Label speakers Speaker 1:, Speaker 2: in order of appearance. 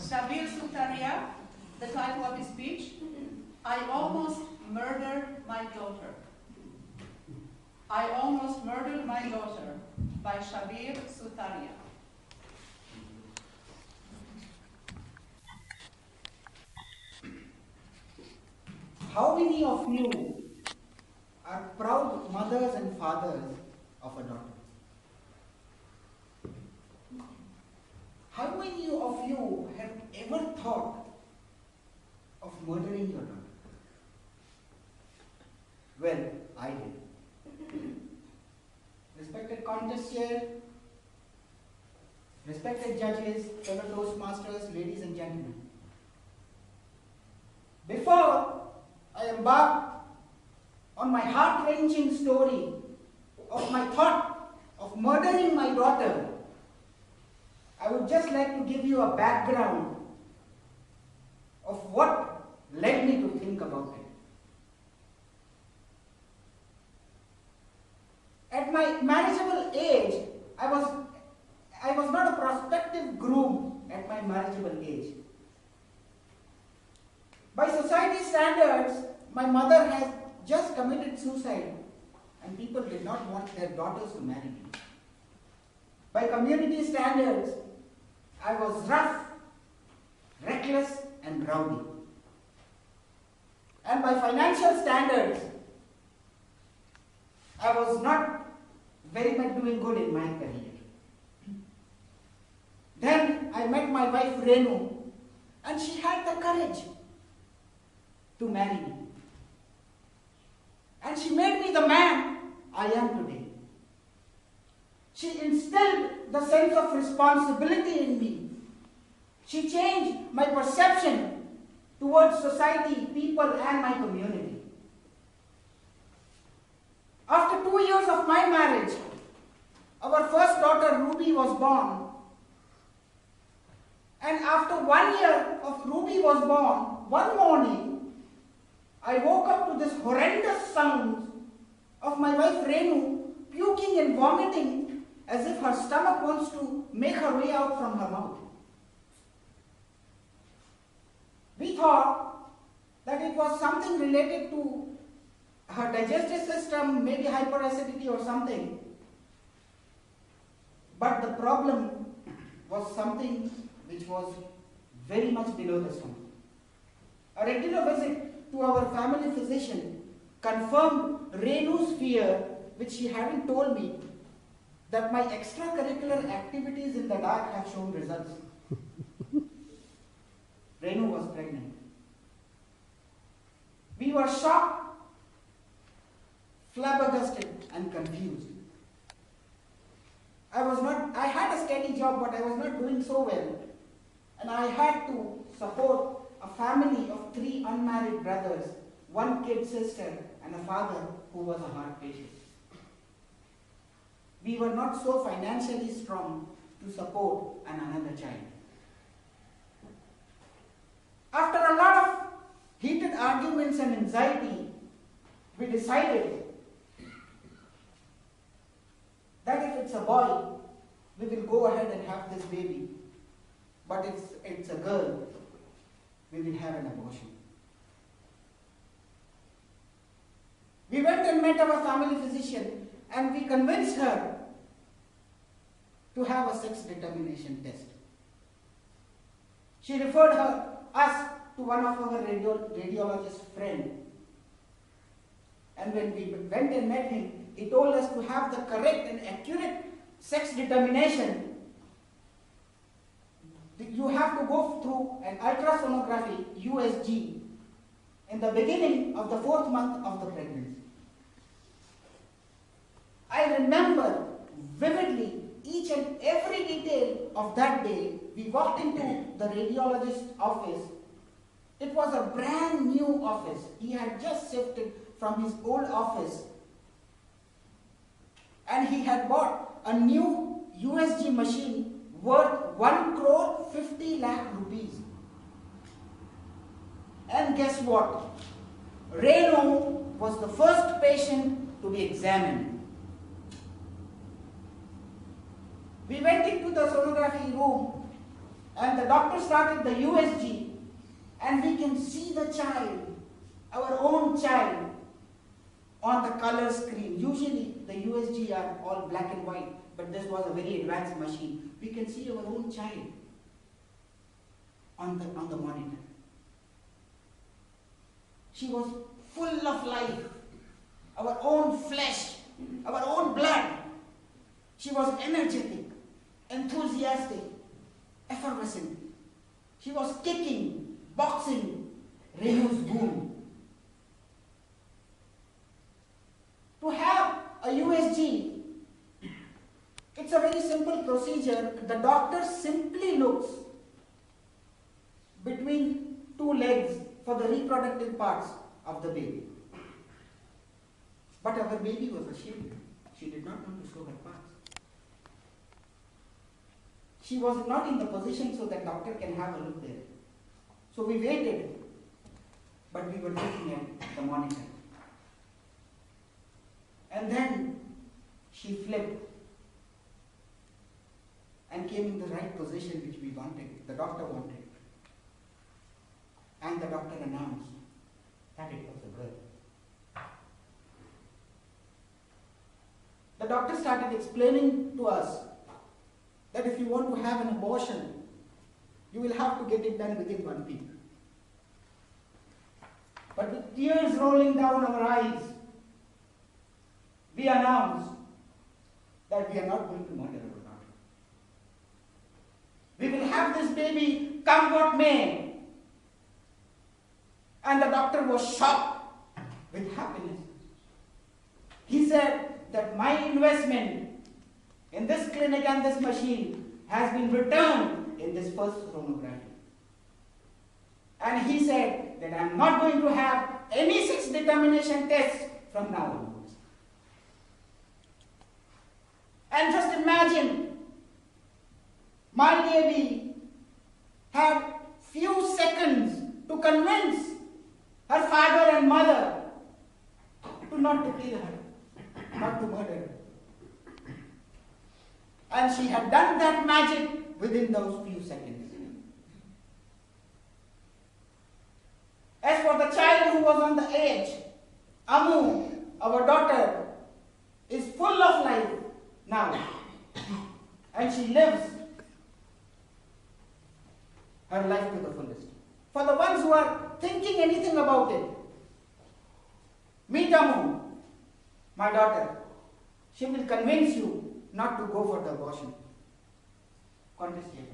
Speaker 1: Shabir Sutaria, the title of his speech, I almost murdered my daughter. I almost murdered my daughter, by Shabir Sutaria.
Speaker 2: How many of you are proud mothers and fathers of a daughter? How many of you have ever thought of murdering your daughter? Well, I did. Respected contest chair, respected judges, fellow Toastmasters, ladies and gentlemen. Before I embark on my heart-wrenching story of my thought of murdering my daughter, I would just like to give you a background of what led me to think about it. At my marriageable age, I was not a prospective groom at my marriageable age. By society standards, my mother has just committed suicide and people did not want their daughters to marry me. By community standards, I was rough, reckless and rowdy. And by financial standards, I was not very much doing good in my career. Then I met my wife Renu and she had the courage to marry me. And she made me the man I am today. She instilled the sense of responsibility in me. She changed my perception towards society, people and my community. After 2 years of my marriage, our first daughter Ruby was born. And after 1 year of Ruby was born, one morning, I woke up to this horrendous sound of my wife Renu puking and vomiting as if her stomach wants to make her way out from her mouth. We thought that it was something related to her digestive system, maybe hyperacidity or something. But the problem was something which was very much below the stomach. A regular visit to our family physician confirmed Renu's fear, which she hadn't told me, that my extracurricular activities in the dark have shown results. Renu was pregnant. We were shocked, flabbergasted and confused. I had a steady job, but I was not doing so well. And I had to support a family of 3 unmarried brothers, 1 kid sister, and a father who was a heart patient. We were not so financially strong to support another child. After a lot of heated arguments and anxiety, we decided that if it's a boy, we will go ahead and have this baby. But if it's a girl, we will have an abortion. We went and met our family physician and we convinced her to have a sex determination test. She referred us to one of our radiologist friend. And when we went and met him, he told us to have the correct and accurate sex determination. You have to go through an ultrasonography, USG, in the beginning of the 4th month of the pregnancy. I remember vividly each and every detail of that day. We walked into the radiologist's office. It was a brand new office. He had just shifted from his old office. And he had bought a new USG machine worth 1 crore 50 lakh rupees. And guess what? Renu was the first patient to be examined. We went into the sonography room And the doctor started the USG, and we can see the child, our own child, on the color screen. Usually the USG are all black and white, but this was a very advanced machine. We can see our own child on the monitor. She was full of life, our own flesh, our own blood. She was energetic, enthusiastic, effervescent. She was kicking, boxing, Renu's boom. To have a USG, it's a very simple procedure. The doctor simply looks between two legs for the reproductive parts of the baby. But our baby was ashamed. She did not want to show her parts. She was not in the position so that doctor can have a look there. So we waited, but we were looking at the monitor. And then she flipped and came in the right position which we wanted, the doctor wanted. And the doctor announced that it was a girl. The doctor started explaining to us that if you want to have an abortion, you will have to get it done within 1 week. But with tears rolling down our eyes, we announced that we are not going to murder our daughter. We will have this baby come what may. And the doctor was shocked with happiness. He said that my investment in this clinic and this machine has been returned in this first sonography. And he said that I am not going to have any sex determination tests from now onwards. And just imagine, my baby had few seconds to convince her father and mother to not to kill her, not to murder her. And she had done that magic within those few seconds. As for the child who was on the edge, Amu, our daughter, is full of life now. And she lives her life to the fullest. For the ones who are thinking anything about it, meet Amu, my daughter. She will convince you not to go for the abortion. Contest here.